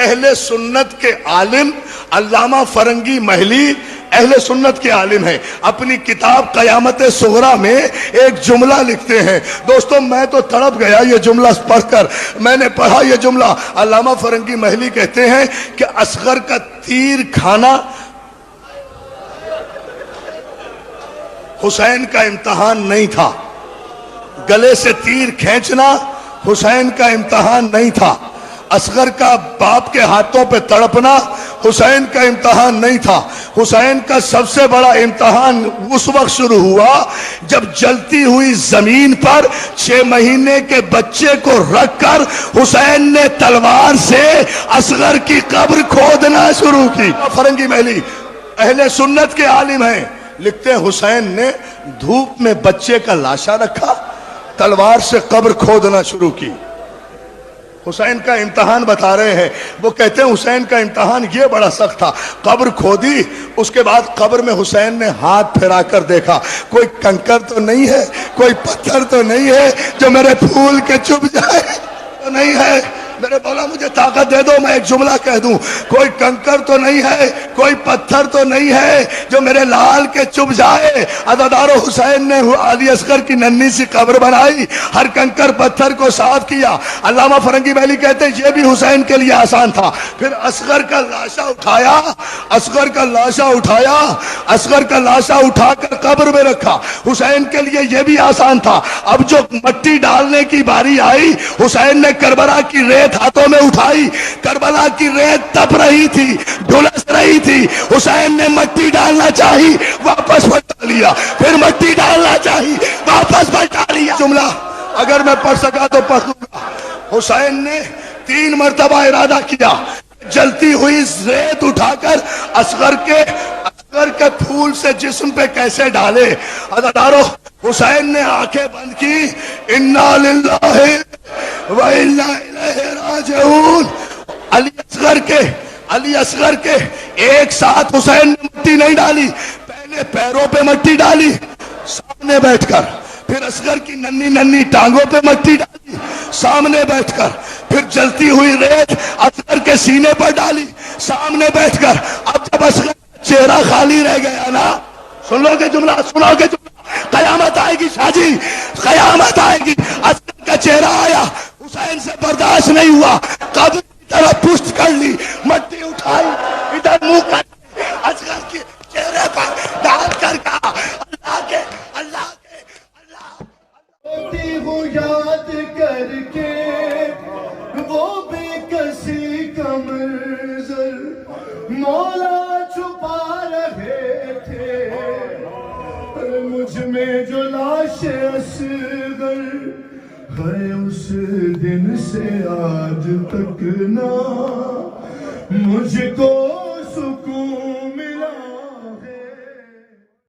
اہل سنت کے عالم علامہ فرنگی محلی اہل سنت کے عالم ہیں، اپنی کتاب قیامت صغریٰ میں ایک جملہ لکھتے ہیں۔ دوستو میں تو تڑپ گیا یہ جملہ پڑھ کر، میں نے پڑھا یہ جملہ۔ علامہ فرنگی محلی کہتے ہیں کہ اصغر کا تیر کھانا حسین کا امتحان نہیں تھا، گلے سے تیر کھینچنا حسین کا امتحان نہیں تھا، اصغر کا باپ کے ہاتھوں پہ تڑپنا حسین کا امتحان نہیں تھا۔ حسین کا سب سے بڑا امتحان اس وقت شروع ہوا جب جلتی ہوئی زمین پر 6 مہینے کے بچے کو رکھ کر حسین نے تلوار سے اصغر کی قبر کھودنا شروع کی۔ فرنگی محلی اہل سنت کے عالم ہیں، لکھتے ہیں حسین نے دھوپ میں بچے کا لاشا رکھا، تلوار سے قبر کھودنا شروع کی۔ حسین کا امتحان بتا رہے ہیں، وہ کہتے ہیں حسین کا امتحان یہ بڑا سخت تھا، قبر کھودی، اس کے بعد قبر میں حسین نے ہاتھ پھیرا کر دیکھا، کوئی کنکر تو نہیں ہے، کوئی پتھر تو نہیں ہے جو میرے پھول کے چبھ جائے، تو نہیں ہے۔ میرے مولا مجھے طاقت دے دو میں ایک جملہ کہہ دوں، کوئی کنکر تو نہیں ہے، کوئی پتھر تو نہیں ہے جو میرے لال کے چبھ جائے۔ عزادارو حسین نے علی اصغر کی ننھی سی قبر بنائی، ہر کنکر پتھر کو صاف کیا۔ علامہ فرنگی محلی کہتے ہیں یہ بھی حسین کے لیے آسان تھا۔ پھر اصغر کا لاشا اٹھایا، اصغر کا لاشا اٹھایا، اصغر کا لاشا اٹھا کر قبر میں رکھا۔ حسین کے لیے یہ بھی آسان تھا۔ اب جو مٹی ڈالنے کی باری آئی، حسین نے کربلا کی ریت ہاتھوں میں اٹھائی، کربلا کی ریت تپ رہی تھی، ڈھلس رہی تھی، حسین نے مٹی ڈالنا چاہی واپس بٹا لیا، پھر مٹی ڈالنا چاہی واپس بٹا لیا۔ جملہ اگر میں پڑھ سکا تو پڑھ دوں گا۔ حسین نے 3 مرتبہ ارادہ کیا، جلتی ہوئی ریت اٹھا کر اصغر کے پھول سے جسم پہ کیسے ڈالے۔ عزادارو حسین نے آنکھیں بند کی، انا للہ و انا الیہ راجعون۔ علی اصغر کے ایک ساتھ حسین نے مٹی نہیں ڈالی، پہلے پیروں پہ مٹی ڈالی سامنے بیٹھ کر، پھر اصغر کی ننھی ننھی ٹانگوں پہ مٹی ڈالی سامنے بیٹھ کر، پھر جلتی ہوئی ریت اصغر کے سینے پر ڈالی سامنے بیٹھ کر۔ اب جب اصغر چہرہ خالی رہ گیا نا، سن لو گے جملہ، سنو گے جملہ، قیامت آئے گی شاہ جی، قیامت آئے گی۔ اصغر کا چہرہ آیا، حسین سے برداشت نہیں ہوا، قبر کی طرف پشت کر لی، مٹی اٹھائی، ادھر منہ کر اصغر کے چہرے پر ڈال کر کہا اللہ کے ہوتی ہوں یاد کر کے وہ بے کسی کا منظر مولا چھپا رہے تھے، مجھ میں جو لاش اصغر ہے اس دن سے آج تک نہ مجھ کو